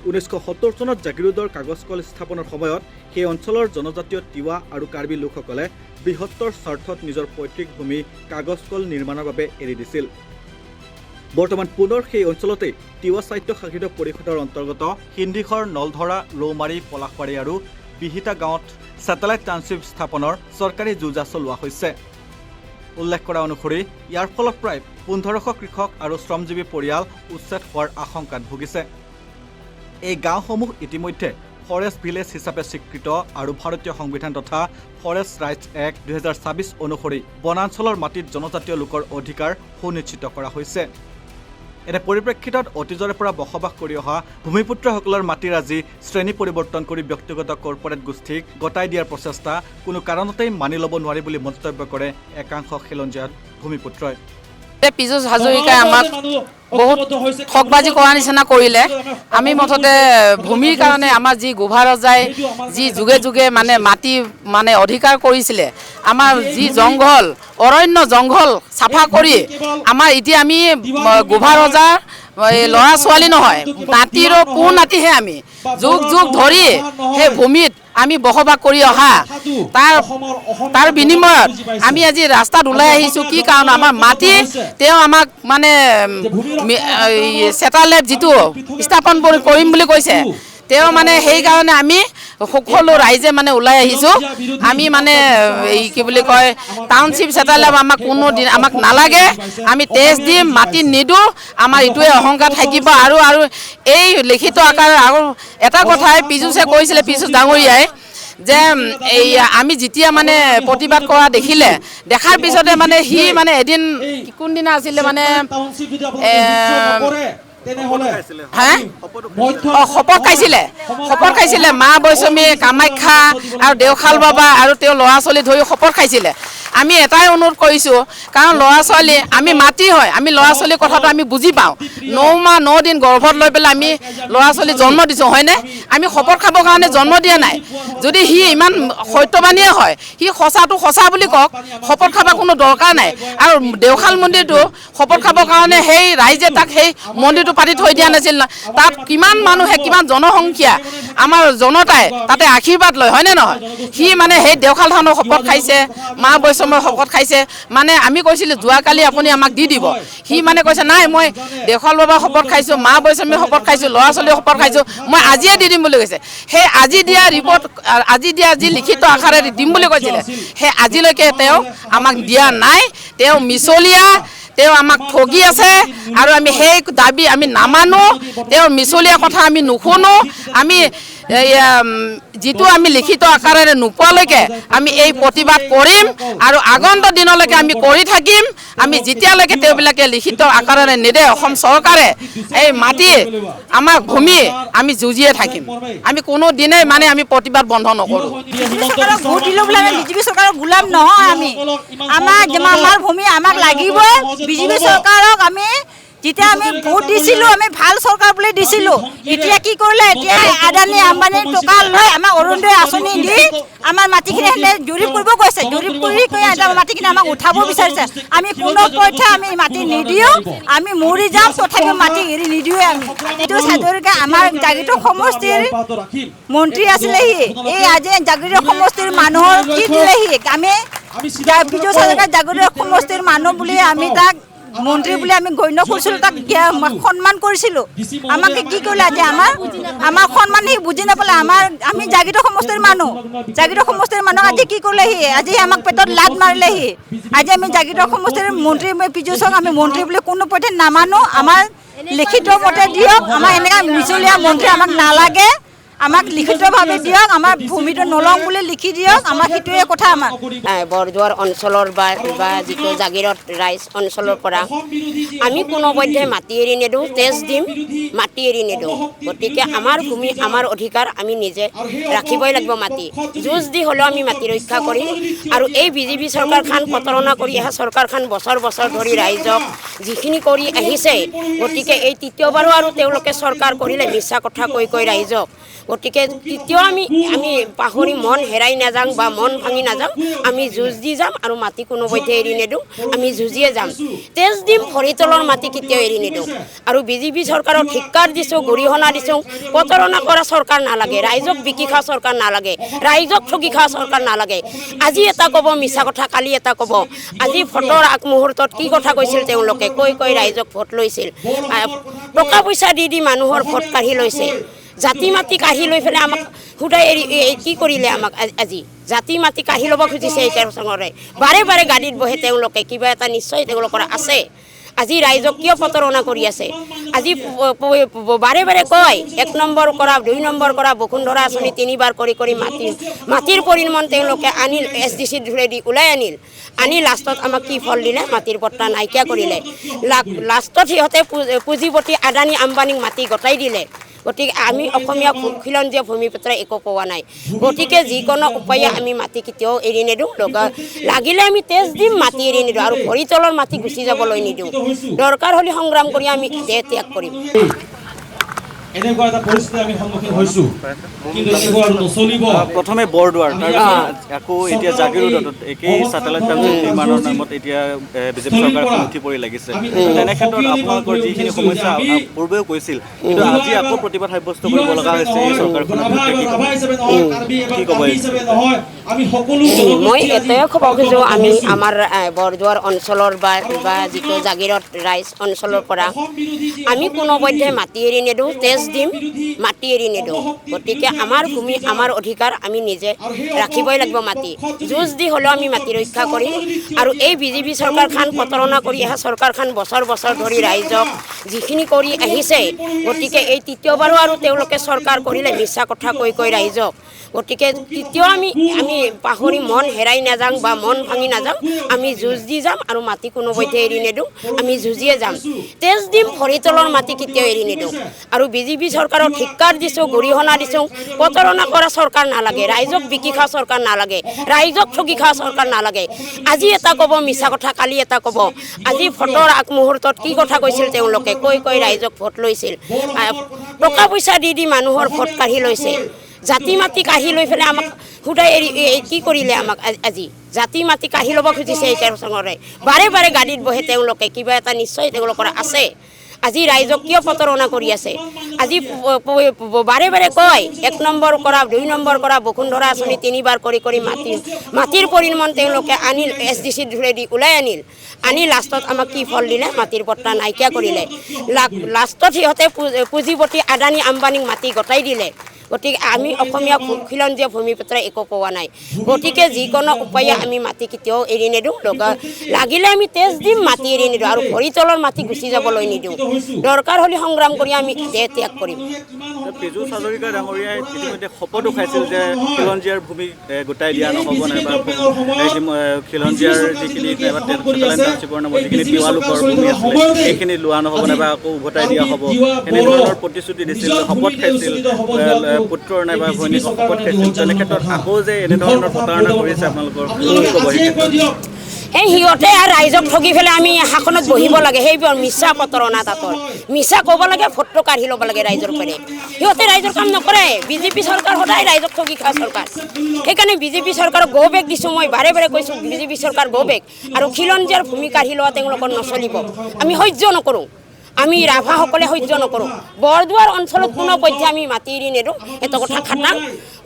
1970 চনত জাগিৰোডৰ কাগজ কল স্থাপনৰ সময়ত সেই অঞ্চলৰ জনজাতীয় তিৱা আৰু কাৰ্বি লোকসকলে বৃহত্তৰ স্বাৰ্থত নিজৰ পৈতৃক ভূমি কাগজ কল নিৰ্মাণৰ বাবে এৰি দিছিল। বৰ্তমান পুনৰ সেই অঞ্চলতে তিৱা সাহিত্য শাসিত পৰিষদৰ অন্তৰ্গত সিন্দিখৰ, নলধৰা, ৰৌমাৰী, পলাশবাৰী আৰু বিহিতা গাঁৱত ছেটেলাইট টাউনশ্বিপ স্থাপনৰ চৰকাৰী যোজা চলোৱা হৈছে। উল্লেখ কৰা অনুসৰি ইয়াৰ ফলত প্ৰায় 1500 কৃষক আৰু শ্ৰমজীৱী পৰিয়াল উচ্ছেদ হোৱাৰ আশংকাত ভুগিছে। এই গাঁওসমূহ ইতিমধ্যে ফৰেষ্ট ভিলেজ হিচাপে স্বীকৃত আৰু ভাৰতীয় সংবিধান তথা ফৰেষ্ট ৰাইটছ এক্ট 2026 অনুসৰি বনাঞ্চলৰ মাটিত জনজাতীয় লোকৰ অধিকাৰ সুনিশ্চিত কৰা হৈছে। এনে পৰিপ্ৰেক্ষিতত অতীজৰে পৰা বসবাস কৰি অহা ভূমিপুত্ৰসকলৰ মাটিৰ আজি শ্ৰেণী পৰিৱৰ্তন কৰি ব্যক্তিগত কৰ্পৰেট গোষ্ঠীক গতাই দিয়াৰ প্ৰচেষ্টা কোনো কাৰণতেই মানি ল'ব নোৱাৰি বুলি মন্তব্য কৰে একাংশ খিলঞ্জীয়া ভূমিপুত্ৰই। পীযুষ হাজৰিকাই আমাক বহুত ঠগবাজি কৰা নিচিনা কৰিলে। আমি মুঠতে ভূমিৰ কাৰণে আমাৰ যি গোভা ৰজাই যি যুগে যুগে মানে মাটি মানে অধিকাৰ কৰিছিলে, আমাৰ যি জংঘল অৰণ্য জংঘল চাফা কৰি আমাৰ এতিয়া আমি গোভা ৰজাৰ ল'ৰা ছোৱালী নহয়, নাতিৰো পু নাতিহে আমি যুগ যুগ ধৰি সেই ভূমিত আমি বসবাস কৰি অহা। তাৰ বিনিময়ত আমি আজি ৰাস্তাত ওলাই আহিছোঁ। কি কাৰণ আমাৰ মাটি তেওঁ আমাক মানে ছেটেলাইট যিটো স্থাপন কৰিম বুলি কৈছে, তেওঁ মানে সেইকাৰণে আমি সকলো ৰাইজে মানে ওলাই আহিছোঁ। আমি মানে এই কি বুলি কয় টাউনশ্বিপ ছেটেলাইট আমাক কোনো দিন আমাক নালাগে, আমি তেজ দিম, মাটি নিদিওঁ, আমাৰ ইটোৱে অহংকাৰ থাকিব। আৰু এই লিখিত আকাৰৰ আৰু এটা কথাই পীযুষে কৈছিলে, পীযুষ ডাঙৰীয়াই, যে এই আমি যেতিয়া মানে প্ৰতিবাদ কৰা দেখাৰ পিছতে মানে সি মানে এদিন কোনদিনা আছিলে মানে শপত খাইছিলে মা বৈষ্ণৱী, কামাখ্যা আৰু দেওশাল বাবা আৰু তেওঁ ল'ৰা ছোৱালী ধৰি শপত খাইছিলে। আমি এটাই অনুৰোধ কৰিছোঁ, কাৰণ ল'ৰা ছোৱালী আমি মাতৃ হয়, আমি ল'ৰা ছোৱালীৰ কথাটো আমি বুজি পাওঁ। 9 মাহ 9 দিন গৰ্ভত লৈ পেলাই আমি ল'ৰা ছোৱালী জন্ম দিছোঁ, হয়নে? আমি শপত খাবৰ কাৰণে জন্ম দিয়া নাই। যদি সি ইমান সত্যবাণীয়ে হয়, সি সঁচাটো সঁচা বুলি কওক, শপত খাবৰ কোনো দৰকাৰ নাই। আৰু দেওশাল মন্দিৰটো শপত খাবৰ কাৰণে সেই ৰাইজে তাক সেই মন্দিৰটো পাতি থৈ দিয়া নাছিল না। তাত কিমান মানুহে, কিমান জনসংখ্যা আমাৰ জনতাই তাতে আশীৰ্বাদ লয়, হয়নে নহয়? সি মানে সেই দেওশাল থানৰ শপত খাইছে, মা বৈষ্ণৱৰ শপত খাইছে। মানে আমি কৈছিলোঁ যোৱাকালি আপুনি আমাক দি দিব, সি মানে কৈছে নাই মই দেওশাল বাবাৰ শপত খাইছোঁ, মা বৈষ্ণৱীৰ শপত খাইছোঁ, ল'ৰা ছোৱালীৰ শপত খাইছোঁ, মই আজিয়ে দি দিম বুলি কৈছে। সেই আজি দিয়া ৰিপৰ্ট, আজি দিয়া যি লিখিত আকাৰে দিম বুলি কৈছিলে, সেই আজিলৈকে তেওঁ আমাক দিয়া নাই। তেওঁ মিছলীয়া, তেওঁ আমাক ঠগি আছে আৰু আমি সেই দাবী আমি নামানো। তেওঁৰ মিছলীয়া কথা আমি নুশুনো। আমি যিটো আমি লিখিত আকাৰেৰে নোপোৱালৈকে আমি এই প্ৰতিবাদ কৰিম আৰু আগন্তুক দিনলৈকে আমি কৰি থাকিম। আমি যেতিয়ালৈকে তেওঁবিলাকে লিখিত আকাৰেৰে নিদিয়ে, অসম চৰকাৰে এই মাটি আমাৰ ভূমি আমি যুঁজিয়ে থাকিম। আমি কোনো দিনেই মানে আমি প্ৰতিবাদ বন্ধ নকৰোঁ। ভোট দিলোঁ বোলে আমি বিজেপি চৰকাৰৰ গোলাম নহয়। আমাৰ ভূমি আমাক লাগিবই। বিজেপি চৰকাৰক আমি যেতিয়া আমি ভোট দিছিলোঁ, আমি ভাল চৰকাৰ বুলি দিছিলোঁ। এতিয়া কি কৰিলে, এতিয়া আদানী আম্বানীৰ টকা লৈ আমাক অৰুণোদয় আঁচনি দি আমাৰ মাটিখিনি জৰীপ কৰিব গৈছে। জৰীপ কৰি মাটিখিনি আমাক উঠাব বিচাৰিছে। আমি কোনো পক্ষে আমি মাটি নিদিওঁ, আমি মৰি যাম, তথাপিও মাটি এৰি নিদিওঁৱে। আমি পীযুষ হাজৰিকা আমাৰ জাগিৰোড সমষ্টিৰ মন্ত্ৰী আছিলে। সি এই আজি জাগিৰোড সমষ্টিৰ মানুহৰ কি দিলে, সি আমি বিজু হাজৰিকা জাগৃত সমষ্টিৰ মানুহ বুলি আমি তাক মন্ত্ৰী বুলি আমি গণ্য কৰিছিলোঁ, তাক সন্মান কৰিছিলোঁ। আমাকে কি কৰিলে আজি আমাৰ সন্মান সি বুজি নাপালে। আমি জাগৃত সমষ্টিৰ মানুহ, জাগৃত সমষ্টিৰ মানুহক আজি কি কৰিলে সি? আজি আমাক পেটত লাত মাৰিলে সি। আজি আমি জাগৃত সমষ্টিৰ মন্ত্ৰী পীযুষক আমি মন্ত্ৰী বুলি কোনো পধ্যে নামানো। আমাৰ লিখিত মতে দিয়ক, আমাৰ এনেকুৱা মিছলীয়া মন্ত্ৰী আমাক নালাগে। আমাক লিখিতভাৱে দিয়ক, আমাৰ ভূমিটো নলওঁ বুলি লিখি দিয়ক। আমাৰ সেইটোৱে কথা। আমাৰ বৰদুৱাৰ অঞ্চলৰ বা যিটো জাগিৰত ৰাইজ অঞ্চলৰ পৰা আমি কোনোপধ্যে মাটি এৰি নিদিওঁ, তেজ দিম, মাটি এৰি নিদিওঁ। গতিকে আমাৰ ভূমি আমাৰ অধিকাৰ, আমি নিজে ৰাখিবই লাগিব মাটি। যুঁজ দি হ'লেও আমি মাটি ৰক্ষা কৰিম। আৰু এই বিজেপি চৰকাৰখন প্ৰতাৰণা কৰি অহা চৰকাৰখন বছৰ বছৰ ধৰি ৰাইজক যিখিনি কৰি আহিছে, গতিকে এই তৃতীয়বাৰো আৰু তেওঁলোকে চৰকাৰ কৰিলে মিছা কথা কৈ ৰাইজক। গতিকে তৃতীয় আমি পাহৰি মন হেৰাই নাযাওঁ বা মন ভাঙি নাযাওঁ। আমি যুঁজ দি যাম আৰু মাটি কোনোপধ্যে এৰি নিদিওঁ। আমি যুঁজিয়ে যাম, তেজ দিম, ভৰি তলৰ মাটি কেতিয়াও এৰি নিদিওঁ। আৰু বিজেপি চৰকাৰক ধিক্কাৰ দিছোঁ, গৰিহণা দিছোঁ। প্ৰতাৰণা কৰা চৰকাৰ নালাগে, ৰাইজক বিকি খোৱা চৰকাৰ নালাগে, ৰাইজক ঠগি খোৱা চৰকাৰ নালাগে। আজি এটা ক'ব মিছা কথা, কালি এটা ক'ব। আজি ভোটৰ আগমুহূৰ্তত কি কথা কৈছিল তেওঁলোকে? কৈ ৰাইজক ভোট লৈছিল, টকা পইচা দি মানুহৰ ভোট কাঢ়ি লৈছে। জাতি মাটি কাঢ়ি লৈ পেলাই আমাক সুদাই কি কৰিলে? আমাক আজি জাতি মাটি কাঢ়ি ল'ব খুজিছে এই চৰকাৰে। বাৰে বাৰে গাড়ীত বহে তেওঁলোকে, কিবা এটা নিশ্চয় তেওঁলোকৰ আছে। আজি ৰাইজক কিয় প্ৰতাৰণা কৰি আছে? আজি বাৰে বাৰে কয় 1 নম্বৰ কৰা, 2 নম্বৰ কৰা, বসুন্ধৰা আঁচনি 3বাৰ কৰি মাটিৰ পৰিমাণ তেওঁলোকে আনিল, SDC ধুৰেদি ওলাই আনি লাষ্টত আমাক কি ফল দিলে? মাটিৰ পট্টা নাইকিয়া কৰিলে। লাষ্টত সিহঁতে পুঁজিপতি আদানী আম্বানীক মাটি গতাই দিলে। গতিকে আমি অসমীয়া খিলঞ্জীয়া ভূমিপুত্ৰই একো পোৱা নাই। গতিকে যিকোনো উপায়ে আমি মাটি কেতিয়াও এৰি নিদিওঁ। লাগিলে আমি তেজ দিম, মাটি এৰি নিদিওঁ। আৰু ভৰি তলৰ মাটি গুচি যাবলৈ নিদিওঁ। দৰকাৰ হ'লে সংগ্ৰাম কৰি আমি দেহ ত্যাগ কৰিম। এনেকুৱা এটা পৰিস্থিতি আমি সন্মুখীন হৈছোঁ, কিন্তু এনেকুৱা আৰু নচলিব। প্ৰথমে বৰদুৱাৰ, তাৰপিছত আকৌ এতিয়া জাগিৰোডত একেই ছেটেলাইট টাউনশ্বিপ নিৰ্মাণৰ নামত এতিয়া বিজেপি চৰকাৰখন উঠি পৰি লাগিছে। তেনে ক্ষেত্ৰত আপোনালোকৰ যিখিনি সমস্যা পূৰ্বেও কৈছিল, কিন্তু আজি আকৌ প্ৰতিবাদ সাব্যস্ত কৰিব লগা হৈছে এই চৰকাৰখনৰ বিৰুদ্ধে, কি ক'ব? মই এটাই ক'ব খোজোঁ, আমি আমাৰ বৰদুৱাৰ অঞ্চলৰ বা যিটো জাগিৰত ৰাইজ অঞ্চলৰ পৰা আমি কোনোপধ্যে মাটি এৰি নিদিওঁ, তেজ দিম, মাটি এৰি নিদিওঁ। গতিকে আমাৰ ভূমি আমাৰ অধিকাৰ, আমি নিজে ৰাখিবই লাগিব মাটি। যুঁজ দি হ'লেও আমি মাটি ৰক্ষা কৰিম। আৰু এই বিজেপি চৰকাৰখন প্ৰতাৰণা কৰি অহা চৰকাৰখন বছৰ বছৰ ধৰি ৰাইজক যিখিনি কৰি আহিছে, গতিকে এই তৃতীয়বাৰো আৰু তেওঁলোকে চৰকাৰ কৰিলে মিছা কথা কৈ ৰাইজক। গতিকে তৃতীয় আমি পাহৰি মন হেৰাই নাযাওঁ বা মন ভাঙি নাযাওঁ। আমি যুঁজ দি যাম আৰু মাটি কোনোপধ্যে এৰি নিদিওঁ। আমি যুঁজিয়ে যাম, তেজ দিম, ভৰি তলৰ মাটি কেতিয়াও এৰি নিদিওঁ। আৰু বিজেপি চৰকাৰক ধিক্কাৰ দিছোঁ, গৰিহণা দিছোঁ। প্ৰতাৰণা কৰা চৰকাৰ নালাগে, ৰাইজক বিকি খোৱা চৰকাৰ নালাগে, ৰাইজক ঠগি খোৱা চৰকাৰ নালাগে। আজি এটা ক'ব মিছা কথা, কালি এটা ক'ব। আজি ভোটৰ আগমুহূৰ্তত কি কথা কৈছিল তেওঁলোকে? কৈ ৰাইজক ভোট লৈছিল, টকা পইচা দি মানুহৰ ভোট কাঢ়ি লৈছে। জাতি মাটি কাঢ়ি লৈ পেলাই আমাক সুদাই কি কৰিলে? আমাক আজি জাতি মাটি কাঢ়ি ল'ব খুজিছে এই চৰকাৰে। বাৰে বাৰে গাড়ীত বহে তেওঁলোকে, কিবা এটা নিশ্চয় তেওঁলোকৰ আছে। আজি ৰাইজক কিয় প্ৰতাৰণা কৰি আছে? আজি বাৰে বাৰে কয় 1 নম্বৰ কৰা, 2 নম্বৰ কৰা, বসুন্ধৰা আঁচনি 3বাৰ কৰি মাটিৰ পৰিমাণ তেওঁলোকে আনিল, SDC ধুৰেদি ওলাই আনি লাষ্টত আমাক কি ফল দিলে? মাটিৰ পট্টা নাইকিয়া কৰিলে। লাষ্টত সিহঁতে পুঁজিপতি আদানী আম্বানীক মাটি গতাই দিলে। গতিকে আমি অসমীয়া খিলঞ্জীয়া ভূমিপুত্ৰই একো পোৱা নাই। গতিকে যিকোনো উপায়ে আমি মাটি কেতিয়াও এৰি নিদিওঁ। লাগিলে আমি তেজ দিম, মাটি এৰি নিদিওঁ। আৰু ভৰি তলৰ মাটি গুচি যাবলৈ নিদিওঁ। দৰকাৰ হ'লে সংগ্ৰাম কৰি আমি দেহ ত্যাগ কৰিম। পীযুষ হাজৰিকা ডাঙৰীয়াই ইতিমধ্যে শপত উঠাইছিল যে খিলঞ্জীয়াৰ ভূমি গোটাই দিয়া নহ'ব, নাইবা খিলঞ্জীয়াৰ যিখিনি নাইবা ছেটেলাইট টাউনশ্বিপৰ নামত যিখিনি তিৱালোকৰ ভূমি আছিলে সেইখিনি লোৱা নহ'ব, নাইবা আকৌ উভতাই দিয়া হ'ব, এনেধৰণৰ প্ৰতিশ্ৰুতি দিছিল, শপত খাইছিল। পুত্ৰৰ নাইবা ভৈনীক শপত খাইছিল। তেনে ক্ষেত্ৰত আকৌ যে এনেধৰণৰ প্ৰতাৰণা কৰিছে আপোনালোকৰ, কি ক'ব? এই সিহঁতে ৰাইজক ঠগি পেলাই আমি শাসনত বহিব লাগে, সেইবোৰ মিছা প্ৰতাৰণা। তাতৰ মিছা ক'ব লাগে, ভোটটো কাঢ়ি ল'ব লাগে ৰাইজৰ পৰা। সিহঁতে ৰাইজৰ কাম নকৰে। বিজেপি চৰকাৰ সদায় ৰাইজক ঠগি খোৱা চৰকাৰ। সেইকাৰণে বিজেপি চৰকাৰক গো বেগ দিছোঁ। মই বাৰে বাৰে কৈছোঁ, বিজেপি চৰকাৰ গো বেগ। আৰু খিলঞ্জীয়াৰ ভূমি কাঢ়ি লোৱা তেওঁলোকৰ নচলিব, আমি সহ্য নকৰোঁ। আমি ৰাভাসকলে সহ্য নকৰোঁ। বৰদুৱাৰ অঞ্চলত কোনো পধ্যে আমি মাটি এৰি নেদোঁ, এটা কথা খাটাং।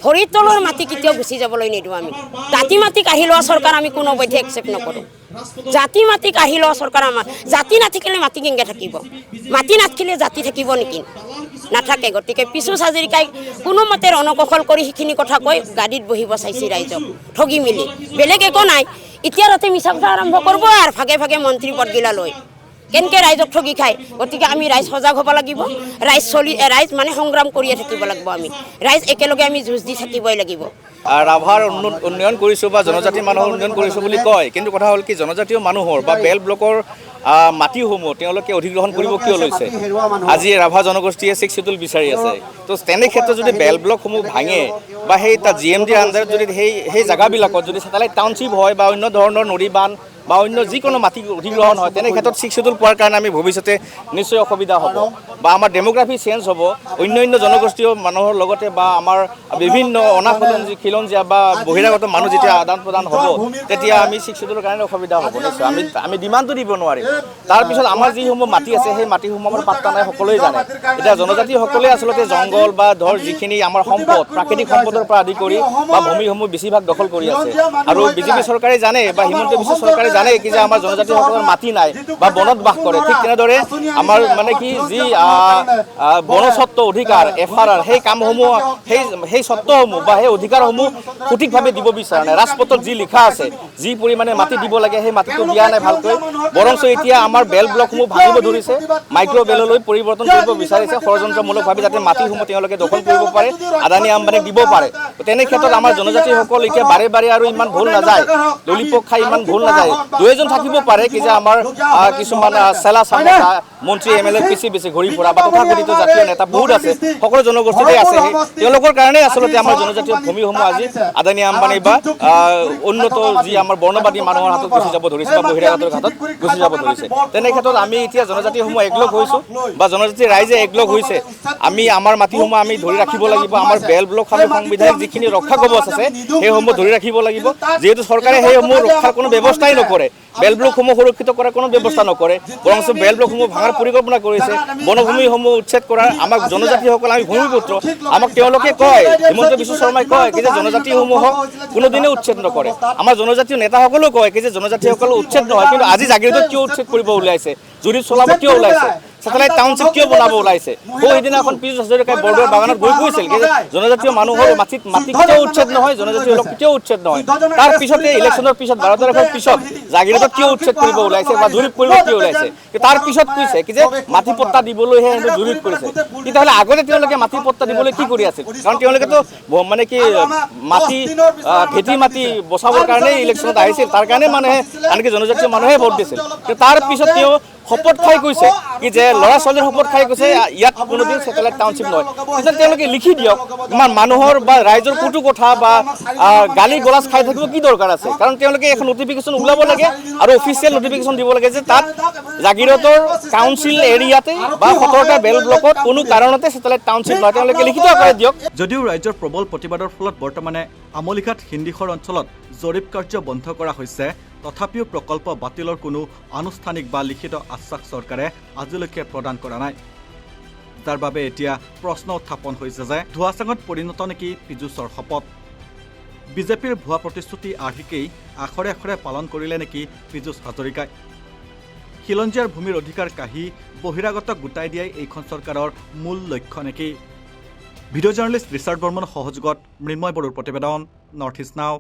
ভৰিৰ তলৰ মাটি কেতিয়াও গুচি যাবলৈ নিদিওঁ আমি। জাতি মাটি কাঢ়ি লোৱা চৰকাৰ আমি কোনো পধ্যে একচেপ্ট নকৰোঁ। জাতি মাটি কাঢ়ি লোৱা চৰকাৰ আমাৰ। জাতি নাথাকিলে মাটি কেনেকৈ থাকিব? মাটি নাথাকিলে জাতি থাকিব নেকি? নাথাকে। গতিকে পিছু হাজৰিকাই কোনোমতে ৰণকৌশল কৰি সেইখিনি কথা কৈ গাড়ীত বহিব চাইছে ৰাইজক ঠগি মেলি, বেলেগ একো নাই। এতিয়া ৰাতি মিছা কথা আৰম্ভ কৰিব আৰু ভাগে ভাগে মন্ত্ৰী পদগিলা লৈ কেনেকৈ ৰাইজক ঠগি খায়। গতিকে আমি ৰাইজ সজাগ হ'ব লাগিব। ৰাইজ মানে সংগ্ৰাম কৰিয়ে থাকিব লাগিব। আমি ৰাইজ একেলগে আমি যুঁজ দি থাকিবই লাগিব। ৰাভাৰ উন্নয়ন কৰিছোঁ বা জনজাতি মানুহৰ উন্নয়ন কৰিছোঁ বুলি কয়, কিন্তু কথা হ'ল কি জনজাতীয় মানুহৰ বা বেল ব্লকৰ মাটিসমূহ তেওঁলোকে অধিগ্ৰহণ কৰিব কিয় লৈছে? আজি ৰাভা জনগোষ্ঠীয়ে 6 শিডিউল বিচাৰি আছে। তো তেনে ক্ষেত্ৰত যদি বেল ব্লকসমূহ ভাঙে বা সেই তাত GMDৰ আণ্ডাৰত যদি সেই জেগাবিলাকত যদি ছেটেলাইট টাউনশ্বিপ হয় বা অন্য ধৰণৰ নদী বান্ধ বা অন্য যিকোনো মাটি অধিগ্ৰহণ হয়, তেনে ক্ষেত্ৰত 6 শিডিউল পোৱাৰ কাৰণে আমি ভৱিষ্যতে নিশ্চয় অসুবিধা হ'ব বা আমাৰ ডেমোগ্ৰাফি চেঞ্জ হ'ব। অন্য জনগোষ্ঠীয় মানুহৰ লগতে বা আমাৰ বিভিন্ন খিলঞ্জীয়া বা বহিৰাগত মানুহ যেতিয়া আদান প্ৰদান হ'ব, তেতিয়া আমি 6 শিডিউলৰ কাৰণে অসুবিধা হ'ব নিশ্চয়। আমি ডিমাণ্ডটো দিব নোৱাৰিম। তাৰপিছত আমাৰ যিসমূহ মাটি আছে সেই মাটিসমূহ আমাৰ পাত্তা নাই, সকলোৱে জানে। এতিয়া জনজাতিসকলে আচলতে জংঘল বা যিখিনি আমাৰ সম্পদ, প্ৰাকৃতিক সম্পদৰ পৰা আদি কৰি বা ভূমিসমূহ বেছিভাগ দখল কৰি আছে। আৰু বিজেপি চৰকাৰে জানে বা হিমন্ত বিশ্ব চৰকাৰে জানে কি যে আমাৰ জনজাতিসকলৰ মাটি নাই বা বনত বাস কৰে। ঠিক তেনেদৰে আমাৰ মানে কি যি বনস্বত্ব অধিকাৰ FRR সেই কামসমূহ সেই স্বত্বসমূহ বা সেই অধিকাৰসমূহ সঠিকভাৱে দিব বিচৰা নাই। ৰাজপথত যি লিখা আছে, যি পৰিমাণে মাটি দিব লাগে সেই মাটিটো দিয়া নাই ভালকৈ। বৰঞ্চ এতিয়া আমাৰ বেল ব্লকসমূহ ভাঙিব ধৰিছে, মাইক্ৰ' বেললৈ পৰিৱৰ্তন কৰিব বিচাৰিছে ষড়যন্ত্ৰমূলকভাৱে, যাতে মাটিসমূহ তেওঁলোকে দখল কৰিব পাৰে, আদানী আম্বানীক দিব পাৰে। তেনে ক্ষেত্ৰত আমাৰ জনজাতিসকল এতিয়া বাৰে বাৰে আৰু ইমান ভুল নাযায়, ললিপপ খাই ইমান ভুল নাযায়। দুই এজন থাকিব পাৰে কি যে আমাৰ কিছুমান চেলা চামোচা মন্ত্ৰী MLA পিছি বেছি ঘূৰি ফুৰা বা তথাকথিত জাতীয় নেতা বহুত আছে, সকলো জনগোষ্ঠীতে আছে। তেওঁলোকৰ কাৰণে আচলতে আমাৰ জনজাতীয় ভূমিসমূহ আজি আদানী আম্বানী বা উন্নত যি আমাৰ বৰ্ণবাদী মানুহৰ হাতত গুচি যাব ধৰিছে বা বহিৰাগতৰ হাতত গুচি যাব ধৰিছে। তেনে ক্ষেত্ৰত আমি এতিয়া জনজাতিসমূহ একলগ হৈছোঁ বা জনজাতি ৰাইজে একলগ হৈছে। আমি আমাৰ মাটিসমূহ আমি ধৰি ৰাখিব লাগিব। আমাৰ বেল ব্লক সাংবিধানিক যিখিনি ৰক্ষা কৱচ আছে সেইসমূহ ধৰি ৰাখিব লাগিব। যিহেতু চৰকাৰে সেইসমূহ ৰক্ষাৰ কোনো ব্যৱস্থাই নকৰে, বেল ব্লকসমূহ সুৰক্ষিত কৰাৰ কোনো ব্যৱস্থা নকৰে, বৰঞ্চ বেল ব্লকসমূহ ভাঙাৰ পৰিকল্পনা কৰিছে, বনভূমিসমূহ উচ্ছেদ কৰাৰ। আমাক জনজাতিসকল আমি ভূমিপুত্ৰ, আমাক তেওঁলোকে কয়, হিমন্ত বিশ্ব শৰ্মাই কয় কি যে জনজাতিসমূহক কোনোদিনে উচ্ছেদ নকৰে। আমাৰ জনজাতীয় নেতাসকলেও কয় কি যে জনজাতিসকল উচ্ছেদ নহয়, কিন্তু আজি জাগিৰোডত কিয় উচ্ছেদ কৰিব ওলাইছে, জুৰিত চলাব কিয় ওলাইছে, ছেটেলাইট টাউনশ্বিপ কিয় বনাব ওলাইছে? সেইদিনাখন পীযুষ হাজৰিকাই বৰদুৱাৰ বাগানত গৈ কৈছিল যে জনজাতীয় মানুহৰ মাটি কেতিয়াও উচ্ছেদ নহয়, জনজাতীয় লোক কেতিয়াও উচ্ছেদ নহয়। তাৰ পিছতে ইলেকশ্যনৰ পিছত 12 তাৰিখৰ পিছত জাগিৰোডত কিয় উচ্ছেদ কৰিব ওলাইছে বা জুৰিত কৰিব কিয় ওলাইছে? তাৰ পিছত কৈছে কি যে মাটি পট্টা দিবলৈহে জুৰিত কৰিছে। তেতিয়াহ'লে আগতে তেওঁলোকে মাটি পট্টা দিবলৈ কি কৰি আছিল? কাৰণ তেওঁলোকেতো মানে কি ভেটি মাটি বচাবৰ কাৰণে ইলেকশ্যনত আহিছিল, তাৰ কাৰণে মানুহে আনকি জনজাতীয় মানুহে ভোট দিছিল। তাৰ পিছত তেওঁ শপত খাই কৈছে কি যে ল'ৰা ছোৱালীৰ শপত খাই কৈছে ইয়াত কোনোদিন ছেটেলাইট টাউনশ্বিপ নহয়। তেতিয়া তেওঁলোকে লিখি দিয়ক। ইমান মানুহৰ বা ৰাইজৰ কুটু কথা বা গালি গলাজ খাই থাকিব কি দৰকাৰ আছে? কাৰণ তেওঁলোকে এখন নটিফিকেশ্যন ওলাব লাগে আৰু অফিচিয়েল নটিফিকেশ্যন দিব লাগে যে তাত জাগিৰোডৰ কাউন্সিল এৰিয়াতে বা 17টা বেল ব্লকত কোনো কাৰণতে ছেটেলাইট টাউনশ্বিপ নহয়, তেওঁলোকে লিখিত আকাৰে দিয়ক। যদিও ৰাজ্যৰ প্ৰবল প্ৰতিবাদৰ ফলত বৰ্তমানে আমলিঘাট হিন্দীশৰ অঞ্চলত জৰীপ কাৰ্য বন্ধ কৰা হৈছে, তথাপিও প্ৰকল্প বাতিলৰ কোনো আনুষ্ঠানিক বা লিখিত আশ্বাস চৰকাৰে আজিলৈকে প্ৰদান কৰা নাই। যাৰ বাবে এতিয়া প্ৰশ্ন উত্থাপন হৈছে যে ধোঁৱাচাঙত পৰিণত নেকি পীযুষৰ শপত? বিজেপিৰ ভুৱা প্ৰতিশ্ৰুতি আৰ্হিকেই আখৰে আখৰে পালন কৰিলে নেকি পীযুষ হাজৰিকাই? খিলঞ্জীয়াৰ ভূমিৰ অধিকাৰ কাঢ়ি বহিৰাগতক গোটাই দিয়াই এইখন চৰকাৰৰ মূল লক্ষ্য নেকি? ভিডিঅ' জাৰ্নেলিষ্ট ৰিচাৰ্ড বৰ্মনৰ সহযোগত মৃন্ময় বড়োৰ প্ৰতিবেদন, নৰ্থ ইষ্ট নাও।